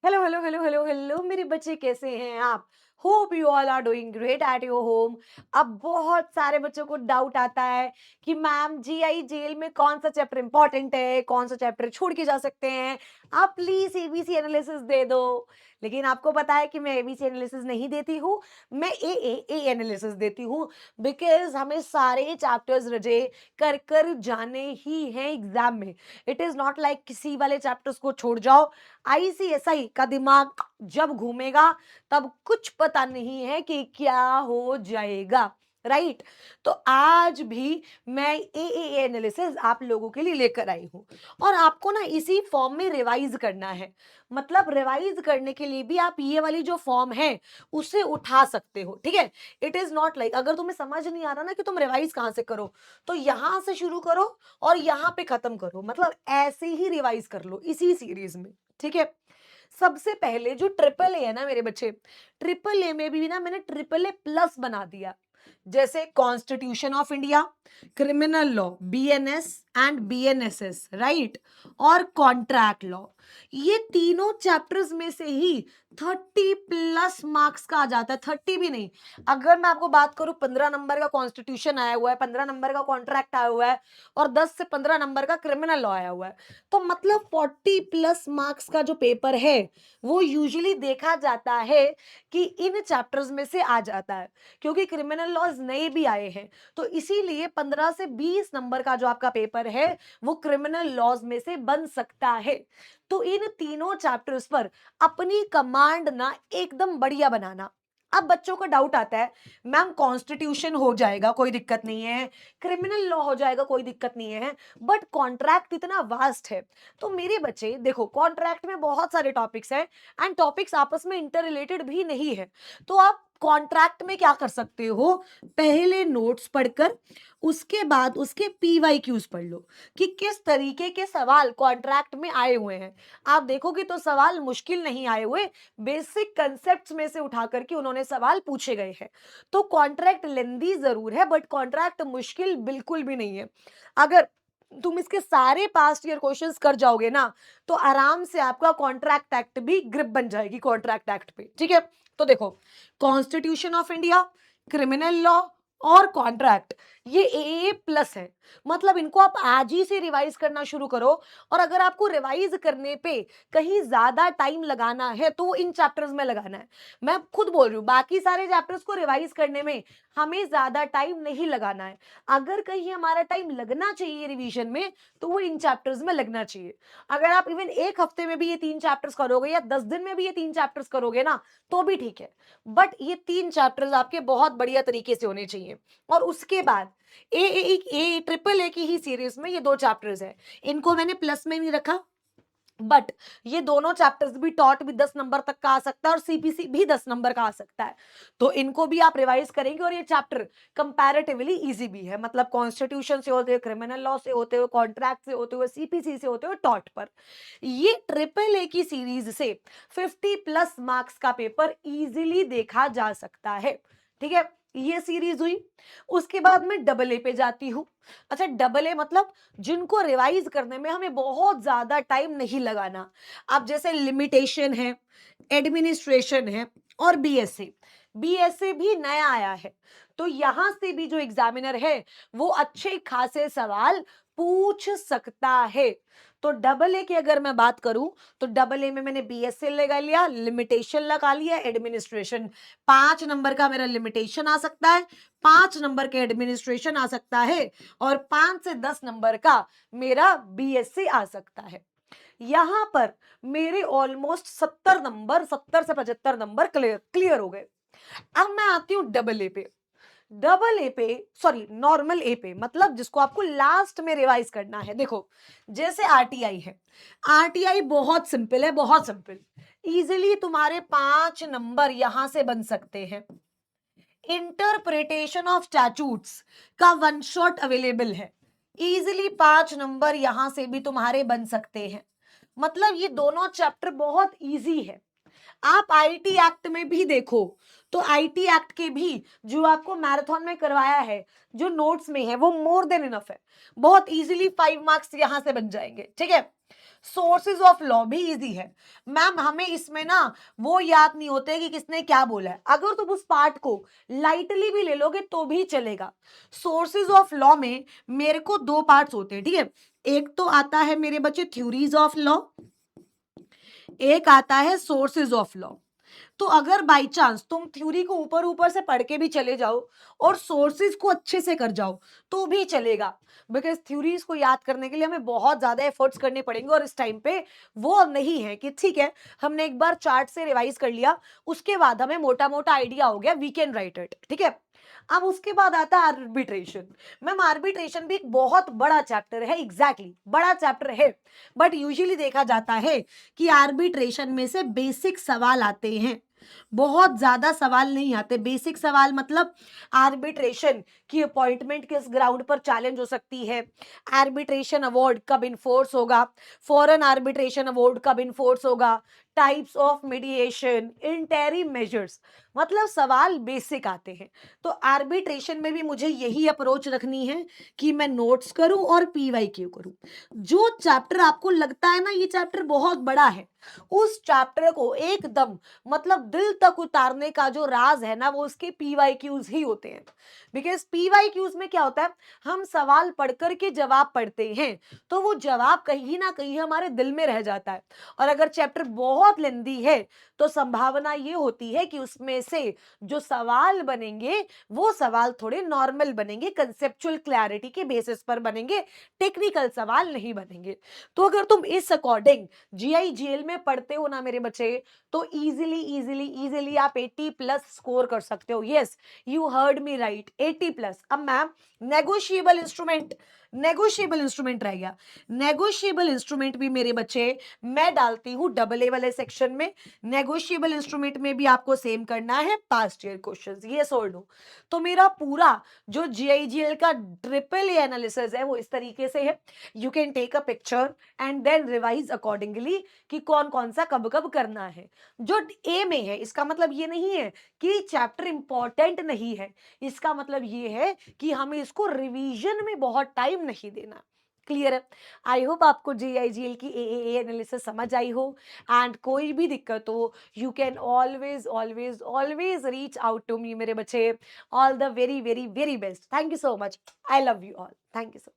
Hello hello hello hello hello मेरे बच्चे, कैसे हैं आप? Hope you all are doing great at your home. अब बहुत सारे बच्चों को डाउट आता है कि मैम जीआई जेल में कौन सा चैप्टर इंपॉर्टेंट है, कौन सा चैप्टर छोड़ के जा सकते हैं। आप प्लीज एबीसी एनालिसिस दे दो। लेकिन आपको पता है कि मैं एबीसी एनालिसिस नहीं देती हूँ, मैं ए एनालिसिस देती हूँ। बिकॉज हमें सारे चैप्टर्स रजे कर कर जाने ही हैं एग्जाम में। इट इज नॉट लाइक किसी वाले चैप्टर्स को छोड़ जाओ। आईसीएसआई का दिमाग जब घूमेगा तब कुछ पता नहीं है कि क्या हो जाएगा। राइट। तो आज भी मैं ए एनालिसिस आप लोगों के लिए लेकर आई हूं और आपको ना इसी फॉर्म में रिवाइज करना है। मतलब रिवाइज करने के लिए भी आप ये वाली जो फॉर्म है उसे उठा सकते हो। ठीक है। इट इज नॉट लाइक अगर तुम्हें समझ नहीं आ रहा ना कि तुम रिवाइज कहां से करो, तो यहां से शुरू करो और यहां पे खत्म करो। मतलब ऐसे ही रिवाइज कर लो इसी सीरीज में। ठीक है। सबसे पहले जो ट्रिपल ए है ना मेरे बच्चे, ट्रिपल ए में भी ना मैंने ट्रिपल ए प्लस बना दिया। जैसे constitution of India, criminal law BNS and BNSS, right, और कॉन्ट्रैक्ट लॉ। ये तीनों चैप्टर्स में से ही 30+ मार्क्स का आ जाता है। 30 भी नहीं, अगर मैं आपको बात करूं 15 नंबर का कॉन्स्टिट्यूशन आया हुआ है, 15 नंबर का कॉन्ट्रैक्ट आया हुआ है और 10 से 15 नंबर का क्रिमिनल लॉ आया हुआ है, तो मतलब 40+ मार्क्स का जो पेपर है वो यूजुअली देखा जाता है कि इन चैप्टर्स में से आ जाता है। क्योंकि क्रिमिनल लॉज नए भी आए हैं, तो इसीलिए 15 से 20 नंबर का जो आपका पेपर है वो क्रिमिनल लॉज में से बन सकता है। तो इन तीनों चैप्टर्स पर अपनी कमांड ना एकदम बढ़िया बनाना। अब बच्चों का डाउट आता है, मैम कॉन्स्टिट्यूशन हो जाएगा कोई दिक्कत नहीं है, क्रिमिनल लॉ हो जाएगा कोई दिक्कत नहीं है, बट कॉन्ट्रैक्ट इतना वास्ट है। तो मेरे बच्चे देखो, कॉन्ट्रैक्ट में बहुत सारे टॉपिक्स हैं एंड टॉपिक्स आपस में इंटर रिलेटेड भी नहीं है। तो आप कॉन्ट्रैक्ट में क्या कर सकते हो, पहले नोट्स पढ़कर उसके बाद उसके पीवाईक्यूज पढ़ लो कि किस तरीके के सवाल कॉन्ट्रैक्ट में आए हुए हैं। आप देखोगे तो सवाल मुश्किल नहीं आए हुए, बेसिक कंसेप्ट्स में से उठा करके उन्होंने सवाल पूछे गए हैं। तो कॉन्ट्रैक्ट लेंदी जरूर है बट कॉन्ट्रैक्ट मुश्किल बिल्कुल भी नहीं है। अगर तुम इसके सारे पास्ट ईयर क्वेश्चंस कर जाओगे ना, तो आराम से आपका कॉन्ट्रैक्ट एक्ट भी ग्रिप बन जाएगी कॉन्ट्रैक्ट एक्ट पे। ठीक है। तो देखो, constitution of India, criminal law और कॉन्ट्रैक्ट, ये ए प्लस है। मतलब इनको आप आज ही से रिवाइज करना शुरू करो। और अगर आपको रिवाइज करने पे कहीं ज्यादा टाइम लगाना है तो इन चैप्टर्स में लगाना है। मैं खुद बोल रही हूँ, बाकी सारे चैप्टर्स को रिवाइज करने में हमें ज्यादा टाइम नहीं लगाना है। अगर कहीं हमारा टाइम लगना चाहिए रिवीजन में, तो वो इन चैप्टर्स में लगना चाहिए। अगर आप इवन एक हफ्ते में भी ये 3 चैप्टर्स करोगे या 10 दिन में भी ये 3 चैप्टर्स करोगे ना, तो भी ठीक है। बट ये 3 चैप्टर्स आपके बहुत बढ़िया तरीके से होने चाहिए। और उसके बाद ए ट्रिपल ए की ही सीरीज में ये 2 चैप्टर्स है, इनको मैंने प्लस में नहीं रखा। बट ये दोनों चैप्टर्स भी टॉट भी 10 नंबर तक का आ सकता है और सीपीसी भी 10 नंबर का आ सकता है। तो इनको भी आप रिवाइज करेंगे और ये चैप्टर कंपैरेटिवली इजी भी है। मतलब कॉन्स्टिट्यूशन से होते हुए, क्रिमिनल लॉ से होते हुए, कॉन्ट्रैक्ट से होते हुए, सीपीसी से होते हुए टॉट पर, ये ट्रिपल ए की सीरीज से 50+ मार्क्स का पेपर इजीली देखा जा सकता है। ठीक है। ये सीरीज हुई। उसके बाद मैं डबल ए पे जाती हूं। अच्छा, डबल ए मतलब जिनको रिवाइज करने में हमें बहुत ज्यादा टाइम नहीं लगाना। अब जैसे लिमिटेशन है, एडमिनिस्ट्रेशन है और बीएसए। बीएसए भी नया आया है, तो यहां से भी जो एग्जामिनर है वो अच्छे खासे सवाल पूछ सकता है। तो डबल ए की अगर मैं बात करूं, तो डबल ए में मैंने बीएसए लगा लिया, लिमिटेशन लगा लिया, एडमिनिस्ट्रेशन। 5 नंबर का मेरा लिमिटेशन आ सकता है, 5 नंबर का एडमिनिस्ट्रेशन आ सकता है और 5 से 10 नंबर का मेरा बीएससी आ सकता है। यहां पर मेरे ऑलमोस्ट 70 नंबर, 70 से 75 नंबर क्लियर क्लियर हो गए। अब मैं आती हूं डबल ए पे। डबल ए पे, सॉरी नॉर्मल ए पे, मतलब जिसको आपको लास्ट में रिवाइज करना है। देखो, जैसे आरटीआई है, आरटीआई बहुत सिंपल है, बहुत सिंपल। इजिली तुम्हारे 5 नंबर यहां से बन सकते हैं। इंटरप्रिटेशन ऑफ स्टैट्यूट्स का 1 शॉट अवेलेबल है, इजिली 5 नंबर यहां से भी तुम्हारे बन सकते हैं। मतलब ये दोनों चैप्टर बहुत इजी है। आप आईटी एक्ट में भी देखो, तो आईटी एक्ट के भी जो आपको मैराथन में करवाया है, जो नोट्स में है, वो मोर देन इनफ है। बहुत इजीली 5 मार्क्स यहां से बन जाएंगे। ठीक है। सोर्सेज ऑफ लॉ भी इजी है मैम, हमें इसमें ना वो याद नहीं होते कि किसने क्या बोला है। अगर तुम उस पार्ट को लाइटली भी ले लोगे तो भी चलेगा। सोर्सेज ऑफ लॉ में मेरे को दो पार्ट्स होते हैं, ठीक है। एक तो आता है मेरे बच्चे थ्योरीज ऑफ लॉ, एक आता है सोर्सेज ऑफ लॉ। तो अगर बाई चांस तुम थ्योरी को ऊपर ऊपर से पढ़ के भी चले जाओ और सोर्सेज को अच्छे से कर जाओ तो भी चलेगा, बिकॉज थ्योरीज को याद करने के लिए हमें बहुत ज्यादा एफर्ट्स करने पड़ेंगे और इस टाइम पे वो नहीं है कि ठीक है हमने एक बार चार्ट से रिवाइज कर लिया, उसके बाद हमें मोटा मोटा आइडिया हो गया, वी कैन राइट इट, ठीक है। अब उसके बाद आता है आर्बिट्रेशन। मैम आर्बिट्रेशन भी एक बहुत बड़ा चैप्टर है, एग्जैक्टली बड़ा चैप्टर है, बट यूजुअली देखा जाता है कि आर्बिट्रेशन में से बेसिक सवाल आते हैं, बहुत ज्यादा सवाल नहीं आते। बेसिक सवाल मतलब आर्बिट्रेशन की अपॉइंटमेंट किस ग्राउंड पर चैलेंज हो सकती है, आर्बिट्रेशन अवार्ड कब इन्फोर्स होगा, फॉरेन आर्बिट्रेशन अवार्ड कब इन्फोर्स होगा, types of mediation, interim measures, मतलब सवाल बेसिक आते हैं। तो आर्बिट्रेशन में भी मुझे यही अप्रोच रखनी है कि मैं नोट्स करूं और पीवाईक्यू करूं। जो चैप्टर आपको लगता है ना ये चैप्टर बहुत बड़ा है, उस चैप्टर को एकदम मतलब दिल तक उतारने का जो राज है ना वो उसके पीवाईक्यूज ही होते हैं। बिकॉज पीवाईक्यूज में क्या होता है, हम सवाल पढ़ करके जवाब पढ़ते हैं तो वो जवाब कहीं ना कहीं हमारे दिल में रह जाता है। और अगर चैप्टर बहुत लेंदी है तो संभावना ये होती है कि उसमें से जो सवाल बनेंगे वो सवाल थोड़े नॉर्मल बनेंगे, कंसेप्चुअल क्लैरिटी के बेसिस पर बनेंगे, टेक्निकल सवाल नहीं बनेंगे। तो अगर तुम इस अकॉर्डिंग जीआई जेल में पढ़ते हो ना मेरे बच्चे, तो इजीली इजीली इजीली आप 80 प्लस स्कोर कर सकते हो। Yes you heard me right, 80 plus. अब ma'am negotiable instrument, negotiable instrument रह गया। नेगोशिएबल इंस्ट्रूमेंट भी मेरे बच्चे मैं डालती हूं डबल ए वाले सेक्शन में। नेगोशिएबल इंस्ट्रूमेंट में भी आपको सेम करना है पास्ट ईयर क्वेश्चंस, यस और नो। तो मेरा पूरा जो जीआईजीएल का ट्रिपल ए एनालिसिस है वो इस तरीके से है। You can take a picture and then revise accordingly कि कौन कौन सा कब कब करना है। जो ए में है इसका मतलब ये नहीं है कि चैप्टर इंपॉर्टेंट नहीं है, इसका मतलब ये है कि हमें इसको रिवीजन में बहुत टाइम नहीं देना। क्लियर है? आई होप आपको जीआईजीएल की ए एनालिसिस समझ आई हो। एंड कोई भी दिक्कत हो you can always always always reach out to me मेरे बच्चे। All the very very very best. Thank you so much. I love you all. Thank you so